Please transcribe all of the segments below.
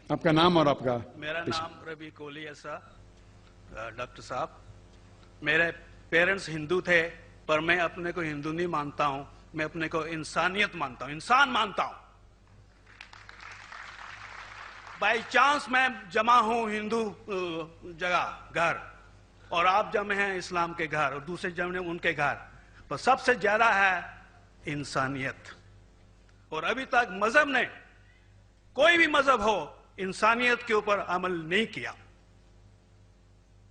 آپ کا نام اور آپ کا؟ میرا نام ربی کولی ہے صاحب، ڈاکٹر صاحب۔ میرے پیرنٹس ہندو تھے، پر میں اپنے کو ہندو نہیں مانتا ہوں، میں اپنے کو انسانیت مانتا ہوں، انسان مانتا ہوں۔ بائی چانس میں جمع ہوں ہندو جگہ گھر، اور آپ جمع ہیں اسلام کے گھر، اور دوسرے جمع ہیں ان کے گھر، پر سب سے زیادہ ہے انسانیت۔ اور ابھی تک مذہب نے، کوئی بھی مذہب ہو، انسانیت کے اوپر عمل نہیں کیا۔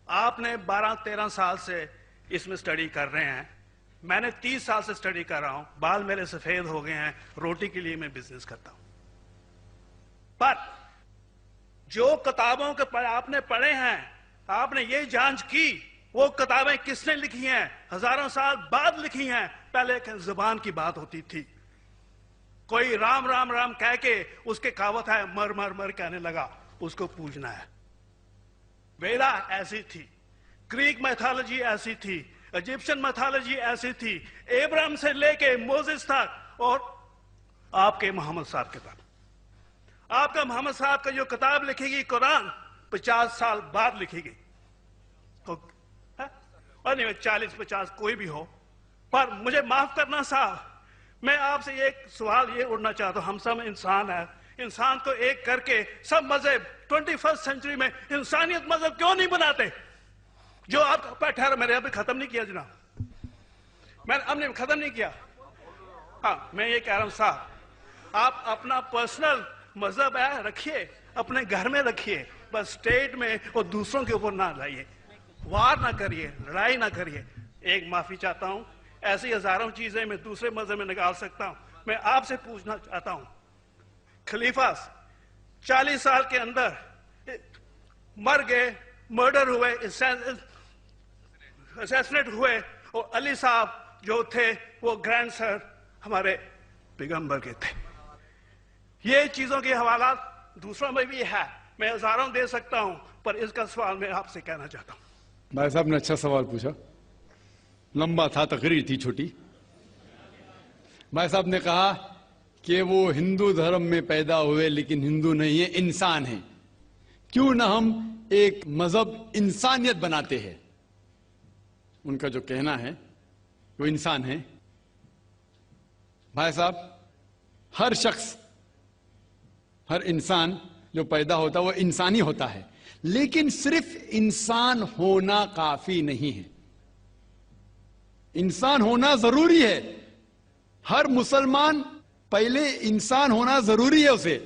آپ نے 12-13 سال سے اس میں سٹڈی کر رہے ہیں، میں نے 30 سال سے سٹڈی کر رہا ہوں، بال میرے سفید ہو گئے ہیں، روٹی کے لیے میں بزنس کرتا ہوں۔ پر جو کتابوں کے آپ نے پڑھے ہیں، آپ نے یہ جانچ کی وہ کتابیں کس نے لکھی ہیں؟ ہزاروں سال بعد لکھی ہیں۔ پہلے زبان کی بات ہوتی تھی، کوئی رام رام رام کہہ کے اس کے کہاوت ہے مر مر مر کہنے لگا، اس کو پوجنا ہے۔ ویدا ایسی تھی، گریک میتھالوجی ایسی تھی، ایجپشن میتھالوجی ایسی تھی، ابراہیم سے لے کے موزس تک، اور آپ کے محمد صاحب کے تک۔ آپ کا محمد صاحب کا جو کتاب لکھی گئی قرآن 50 سال بعد لکھی گئی، اور نہیں 40-50 کوئی بھی ہو۔ پر مجھے معاف کرنا صاحب، میں آپ سے ایک سوال یہ اڑنا چاہتا ہوں، ہم سب انسان ہیں، انسان کو ایک کر کے سب مذہب 21 سینچری میں انسانیت مذہب کیوں نہیں بناتے؟ جو آپ ٹھہرا، میں نے ابھی ختم نہیں کیا جناب، میں نے اب نے ختم نہیں کیا۔ ہاں، میں یہ کہہ رہا ہوں صاحب، آپ اپنا پرسنل مذہب ہے رکھیے، اپنے گھر میں رکھیے، بس اسٹیٹ میں اور دوسروں کے اوپر نہ لائیے، وار نہ کریے، لڑائی نہ کریے۔ ایک معافی چاہتا ہوں، ایسی ہزاروں چیزیں میں دوسرے مذہب میں نکال سکتا ہوں۔ میں آپ سے پوچھنا چاہتا ہوں، خلیفہ 40 سال کے اندر مر گئے، مرڈر ہوئے، اسیسنیٹ ہوئے، اور علی صاحب جو تھے وہ گرینڈ سر ہمارے پیغمبر کے تھے۔ یہ چیزوں کے حوالات دوسروں میں بھی ہے، میں ہزاروں دے سکتا ہوں، پر اس کا سوال میں آپ سے کہنا چاہتا ہوں۔ بھائی صاحب نے اچھا سوال پوچھا، لمبا تھا، تقریر تھی چھوٹی۔ بھائی صاحب نے کہا کہ وہ ہندو دھرم میں پیدا ہوئے لیکن ہندو نہیں ہیں، انسان ہیں، کیوں نہ ہم ایک مذہب انسانیت بناتے ہیں؟ ان کا جو کہنا ہے وہ انسان ہے۔ بھائی صاحب، ہر شخص، ہر انسان جو پیدا ہوتا ہے وہ انسانی ہوتا ہے، لیکن صرف انسان ہونا کافی نہیں ہے، انسان ہونا ضروری ہے۔ ہر مسلمان پہلے انسان ہونا ضروری ہے اسے۔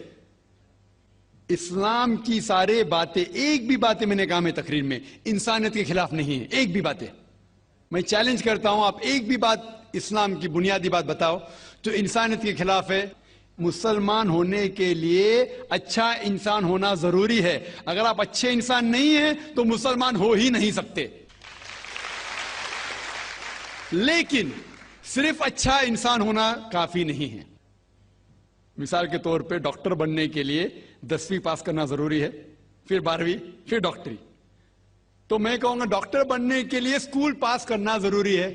اسلام کی سارے باتیں، ایک بھی باتیں میں نے کہا میں تقریر میں انسانیت کے خلاف نہیں ہے، ایک بھی باتیں۔ میں چیلنج کرتا ہوں، آپ ایک بھی بات اسلام کی بنیادی بات بتاؤ جو انسانیت کے خلاف ہے۔ مسلمان ہونے کے لیے اچھا انسان ہونا ضروری ہے، اگر آپ اچھے انسان نہیں ہیں تو مسلمان ہو ہی نہیں سکتے۔ لیکن صرف اچھا انسان ہونا کافی نہیں ہے۔ مثال کے طور پہ ڈاکٹر بننے کے لیے 10ویں پاس کرنا ضروری ہے، پھر 12ویں، پھر ڈاکٹری۔ تو میں کہوں گا ڈاکٹر بننے کے لیے اسکول پاس کرنا ضروری ہے،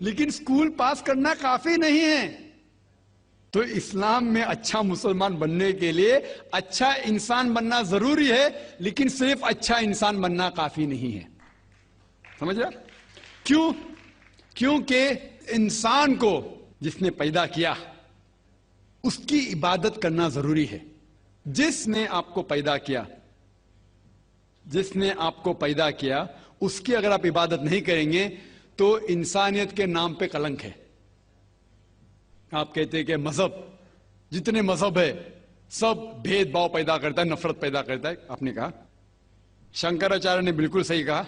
لیکن اسکول پاس کرنا کافی نہیں ہے۔ تو اسلام میں اچھا مسلمان بننے کے لیے اچھا انسان بننا ضروری ہے، لیکن صرف اچھا انسان بننا کافی نہیں ہے۔ سمجھ رہے؟ کیوں؟ کیونکہ انسان کو جس نے پیدا کیا اس کی عبادت کرنا ضروری ہے۔ جس نے آپ کو پیدا کیا، جس نے آپ کو پیدا کیا، اس کی اگر آپ عبادت نہیں کریں گے تو انسانیت کے نام پہ کلنک ہے۔ آپ کہتے ہیں کہ مذہب، جتنے مذہب ہے سب بھید بھاؤ پیدا کرتا ہے، نفرت پیدا کرتا ہے۔ آپ نے کہا، شنکراچاریہ نے بالکل صحیح کہا۔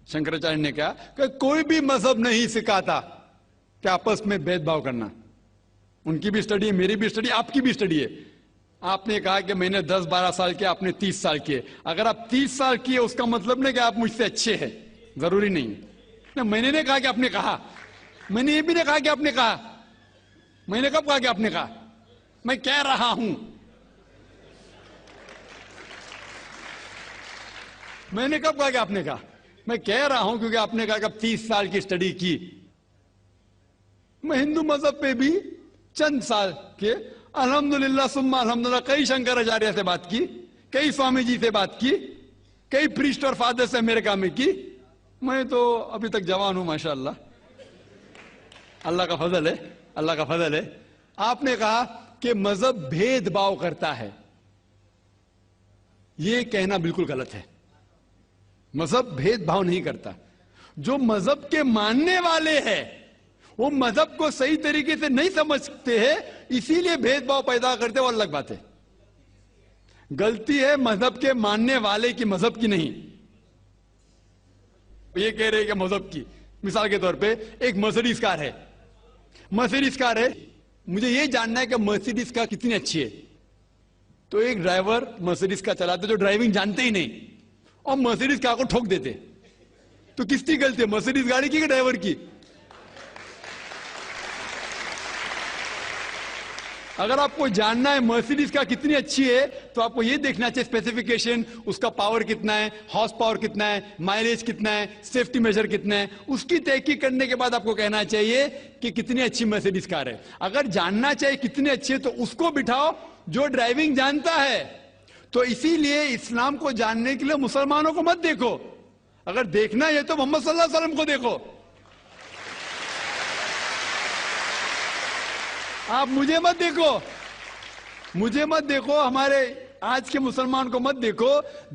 شنکراچاریہ نے کہا کہ کوئی بھی مذہب نہیں سکھاتا کہ آپس میں بھید بھاؤ کرنا۔ ان کی بھی اسٹڈی ہے، میری بھی اسٹڈی، آپ کی بھی اسٹڈی ہے۔ آپ نے کہا کہ میں نے 10-12 سال کیا، آپ نے 30 سال کیے۔ اگر آپ 30 سال کیے اس کا مطلب نہیں کہ آپ مجھ سے اچھے ہیں، ضروری نہیں۔ میں نے نہیں کہا کہ آپ نے کہا، میں نے یہ بھی نہیں کہا کہ آپ نے کہا۔ میں نے کب کہا کہ آپ نے کہا؟ میں کہہ رہا ہوں، میں نے کب کہا کہ آپ نے کہا؟ میں کہہ رہا ہوں کیونکہ آپ نے کہا کہ اب 30 سال کی اسٹڈی کی۔ میں ہندو مذہب پہ بھی چند سال کے، الحمدللہ ثم الحمدللہ کئی شنکراچاریہ سے بات کی, کئی سوامی جی سے بات کی, کئی پریسٹ اور فادر سے امریکہ میں کی. میں تو ابھی تک جوان ہوں ماشاءاللہ, اللہ کا فضل ہے, اللہ کا فضل ہے. آپ نے کہا کہ مذہب بھید بھاؤ کرتا ہے, یہ کہنا بالکل غلط ہے. مذہب بھید بھاؤ نہیں کرتا. جو مذہب کے ماننے والے ہیں وہ مذہب کو صحیح طریقے سے نہیں سمجھتے ہیں, اسی لیے بھید بھاؤ پیدا کرتے, وہ الگ بات ہے. غلطی ہے مذہب کے ماننے والے کی, مذہب کی نہیں. یہ کہہ رہے کہ مذہب کی, مثال کے طور پہ ایک مرسیڈیز کار ہے, مرسیڈیز کار ہے, مجھے یہ جاننا ہے کہ مرسیڈیز کار کتنی اچھی ہے. تو ایک ڈرائیور مرسیڈیز کار چلاتے جو ڈرائیونگ جانتے ہی نہیں اور مرسیڈیز کار کو ٹھوک دیتے, تو کس کی غلطی ہے, مرسیڈیز گاڑی کی کہ ڈرائیور کی؟ اگر آپ کو جاننا ہے مرسیڈیز کا کتنی اچھی ہے تو آپ کو یہ دیکھنا چاہیے اسپیسیفیکیشن, اس کا پاور کتنا ہے, ہارس پاور کتنا ہے, مائلیج کتنا ہے, سیفٹی میجر کتنا ہے. اس کی تحقیق کرنے کے بعد آپ کو کہنا چاہیے کہ کتنی اچھی مرسیڈیز کار ہے. اگر جاننا چاہیے کتنی اچھی ہے تو اس کو بٹھاؤ جو ڈرائیونگ جانتا ہے. تو اسی لیے اسلام کو جاننے کے لیے مسلمانوں کو مت دیکھو, اگر دیکھنا ہے تو محمد صلی اللہ علیہ وسلم کو دیکھو. آپ مجھے مت دیکھو, مجھے مت دیکھو, ہمارے آج کے مسلمان کو مت دیکھو.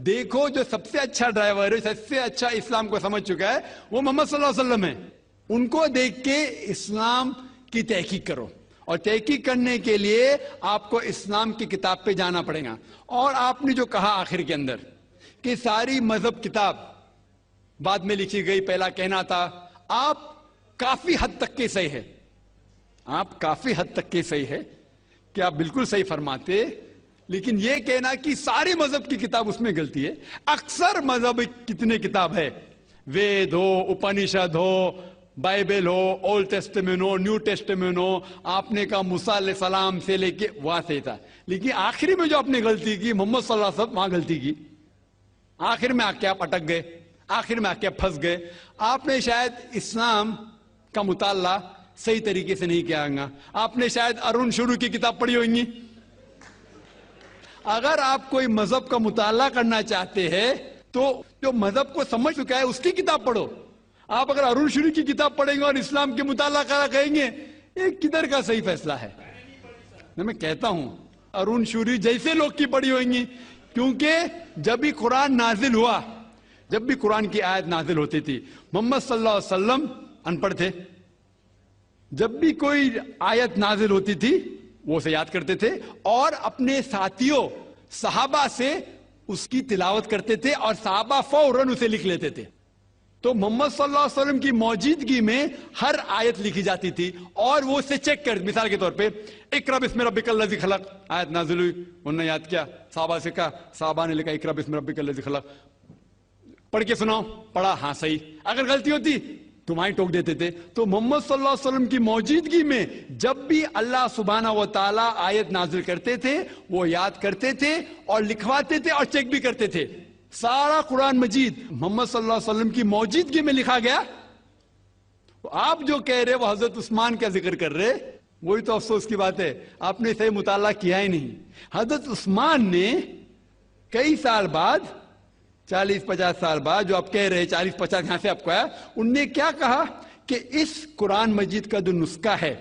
دیکھو جو سب سے اچھا ڈرائیور ہے, سب سے اچھا اسلام کو سمجھ چکا ہے, وہ محمد صلی اللہ علیہ وسلم ہے. ان کو دیکھ کے اسلام کی تحقیق کرو, اور تحقیق کرنے کے لیے آپ کو اسلام کی کتاب پہ جانا پڑے گا. اور آپ نے جو کہا آخر کے اندر کہ ساری مذہب کتاب بعد میں لکھی گئی, پہلا کہنا تھا, آپ کافی حد تک کے صحیح ہے, آپ کافی حد تک کے صحیح ہے کہ آپ بالکل صحیح فرماتے, لیکن یہ کہنا کہ ساری مذہب کی کتاب اس میں غلطی ہے. اکثر مذہب کتنے کتاب ہے, وید ہو, اپنشد ہو, بائبل ہو, اولڈ ٹیسٹمنٹ ہو, نیو ٹیسٹمنٹ ہو, آپ نے کہا موسیٰ علیہ السلام سے لے کے وہاں سے تھا, لیکن آخری میں جو آپ نے غلطی کی محمد صلی اللہ علیہ وسلم, وہاں غلطی کی. آخر میں آ کے آپ اٹک گئے, آخر میں آ کے پھنس گئے. آپ نے شاید اسلام کا مطالعہ صحیح طریقے سے نہیں کیا گا, آپ نے شاید ارون شروع کی کتاب پڑھی ہوگی. اگر آپ کوئی مذہب کا مطالعہ کرنا چاہتے ہیں تو جو مذہب کو سمجھ چکا ہے اس کی کتاب پڑھو. آپ اگر ارون شروع کی کتاب پڑھیں گے اور اسلام کے مطالعہ کرا کہیں گے, یہ کدھر کا صحیح فیصلہ ہے؟ میں کہتا ہوں ارون شوری جیسے لوگ کی پڑھی ہوئیں, کیونکہ جب بھی قرآن نازل ہوا, جب بھی قرآن کی آیت نازل ہوتی تھی, محمد صلی اللہ علیہ وسلم ان پڑھ تھے, جب بھی کوئی آیت نازل ہوتی تھی وہ اسے یاد کرتے تھے اور اپنے ساتھیوں صحابہ سے اس کی تلاوت کرتے تھے, اور صحابہ فوراً اسے لکھ لیتے تھے. تو محمد صلی اللہ علیہ وسلم کی موجودگی میں ہر آیت لکھی جاتی تھی, اور وہ اسے چیک کر, مثال کے طور پہ اقرا بسم ربک الذی خلق آیت نازل ہوئی, انہوں نے یاد کیا, صحابہ سے کہا, صحابہ نے لکھا اقرا بسم ربک الذی خلق, پڑھ کے سناؤ, پڑھا, ہاں صحیح. اگر غلطی ہوتی تمہاری ٹوک دیتے تھے. تو محمد صلی اللہ علیہ وسلم کی موجودگی میں جب بھی اللہ سبحانہ و تعالیٰ آیت نازل کرتے تھے وہ یاد کرتے تھے اور لکھواتے تھے اور چیک بھی کرتے تھے. سارا قرآن مجید محمد صلی اللہ علیہ وسلم کی موجودگی میں لکھا گیا. آپ جو کہہ رہے وہ حضرت عثمان کا ذکر کر رہے, وہی تو افسوس کی بات ہے, آپ نے صحیح مطالعہ کیا ہی نہیں. حضرت عثمان نے کئی سال بعد, 40-50 سال بعد, جو آپ کہہ رہے 40-50 یہاں سے آپ کو آیا, ان نے کیا کہا کہ اس قرآن مجید کا جو نسخہ ہے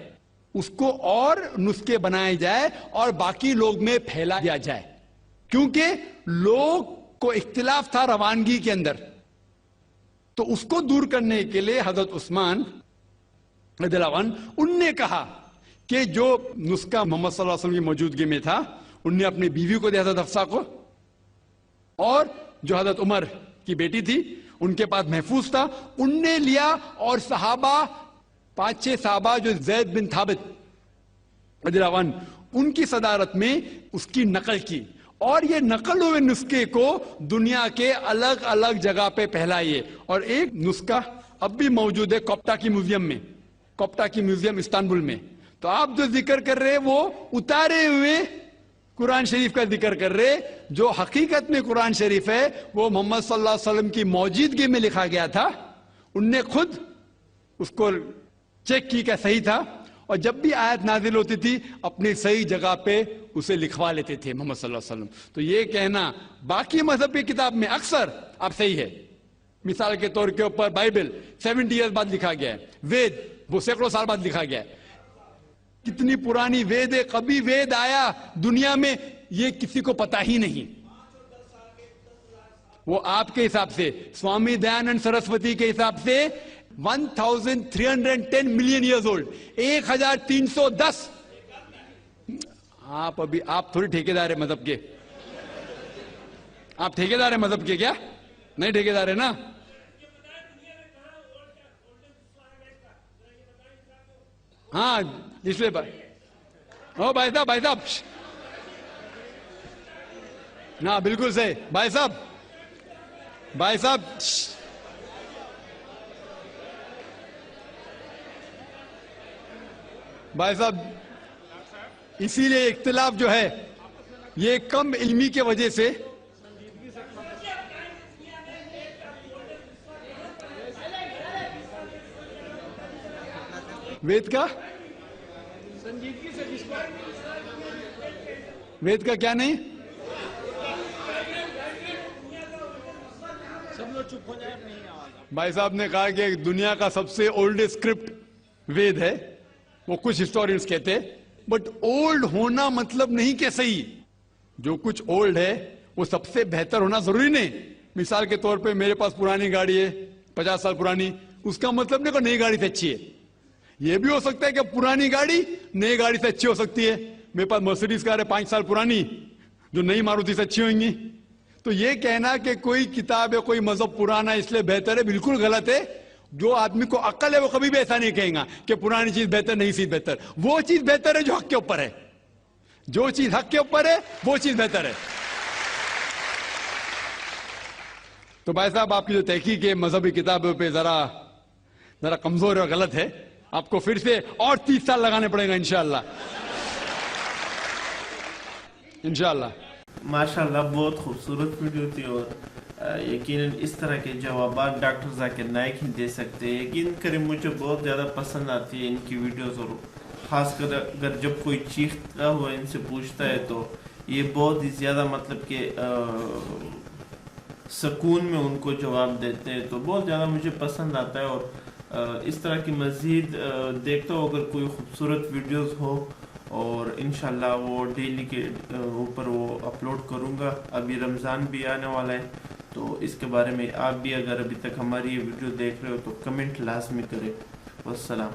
اس کو اور نسخے بنائے جائے اور باقی لوگ میں پھیلا دیا جائے, کیونکہ لوگ کو اختلاف تھا روانگی کے اندر. تو اس کو دور کرنے کے لیے حضرت عثمان رضی اللہ عنہ, ان نے کہا کہ جو نسخہ محمد صلی اللہ علیہ وسلم کی موجودگی میں تھا ان نے اپنی بیوی کو دیا, حضرت حفصہ کو, اور جو حضرت عمر کی بیٹی تھی ان کے پاس محفوظ تھا, ان نے لیا, اور صحابہ 5-6 صحابہ جو زید بن ثابت رضی اللہ عنہ ان کی صدارت میں اس کی نقل کی, اور یہ نقل ہوئے نسخے کو دنیا کے الگ الگ جگہ پہ پھیلائیے. اور ایک نسخہ اب بھی موجود ہے کوپٹا کی میوزیم میں, کوپٹا کی میوزیم استنبول میں. تو آپ جو ذکر کر رہے وہ اتارے ہوئے قرآن شریف کا ذکر کر رہے, جو حقیقت میں قرآن شریف ہے وہ محمد صلی اللہ علیہ وسلم کی موجودگی میں لکھا گیا تھا. ان نے خود اس کو چیک کی کہ صحیح تھا, اور جب بھی آیت نازل ہوتی تھی اپنی صحیح جگہ پہ اسے لکھوا لیتے تھے محمد صلی اللہ علیہ وسلم. تو یہ کہنا باقی مذہبی کتاب میں اکثر اب صحیح ہے. مثال کے طور کے اوپر بائبل 70 ایئرز بعد لکھا گیا ہے, وید وہ سینکڑوں سال بعد لکھا گیا ہے. کتنی پرانی وید ہے, کبھی وید آیا دنیا میں یہ کسی کو پتا ہی نہیں. وہ آپ کے حساب سے, سوامی دیانند سرسوتی کے حساب سے 1310 ملین ایئرز اولڈ, 1310. آپ تھوڑی ٹھیکیدار ہیں مذہب کے, آپ ٹھیکیدار ہیں مذہب کے کیا؟ نہیں ٹھیکیدار ہے نا. ہاں اس لیے بھائی صاحب نا بالکل صحیح. بھائی صاحب اسی لیے اختلاف جو ہے یہ کم علمی کے وجہ سے. وید کا کیا نہیں, بھائی صاحب نے کہا کہ دنیا کا سب سے اولڈسٹ اسکرپٹ وید ہے. وہ کچھ ہسٹورینز کہتے ہیں, بٹ اولڈ ہونا مطلب نہیں کہ صحیح. جو کچھ اولڈ ہے وہ سب سے بہتر ہونا ضروری نہیں. مثال کے طور پہ میرے پاس پرانی گاڑی ہے 50 سال پرانی, اس کا مطلب نہیں کہ نئی گاڑی سے اچھی ہے. یہ بھی ہو سکتا ہے کہ پرانی گاڑی نئی گاڑی سے اچھی ہو سکتی ہے. میرے پاس مرسیڈیز کار ہے 5 سال پرانی, جو نئی ماروتی سے اچھی ہوئیں گی. تو یہ کہنا کہ کوئی کتاب ہے کوئی مذہب پرانا اس لیے بہتر ہے, بالکل غلط ہے. جو آدمی کو عقل ہے وہ کبھی بھی ایسا نہیں کہیں گا کہ پرانی چیز بہتر نئی چیز بہتر. وہ چیز بہتر ہے جو حق کے اوپر ہے, جو چیز حق کے اوپر ہے وہ چیز بہتر ہے. تو بھائی صاحب آپ کی جو تحقیق ہے مذہبی کتابوں پہ ذرا کمزور اور غلط ہے. آپ کو پھر سے اور 30 سال لگانے پڑے گا انشاءاللہ. انشاءاللہ. ماشاءاللہ بہت خوبصورت ویڈیو تھی, اور یقیناً اس طرح کے جوابات ڈاکٹر ذاکر نائک ہی دے سکتے ہیں. یقین کریں مجھے بہت زیادہ پسند آتی ہے ان کی ویڈیوز, اور خاص کر اگر جب کوئی چیختا ہوا ان سے پوچھتا ہے تو یہ بہت ہی زیادہ مطلب کہ سکون میں ان کو جواب دیتے ہیں. تو بہت زیادہ مجھے پسند آتا ہے, اور اس طرح کی مزید دیکھتا ہوں اگر کوئی خوبصورت ویڈیوز ہو, اور انشاءاللہ وہ ڈیلی کے اوپر وہ اپلوڈ کروں گا. ابھی رمضان بھی آنے والا ہے, تو اس کے بارے میں آپ بھی اگر ابھی تک ہماری یہ ویڈیو دیکھ رہے ہو تو کمنٹ لازمی کریں. والسلام.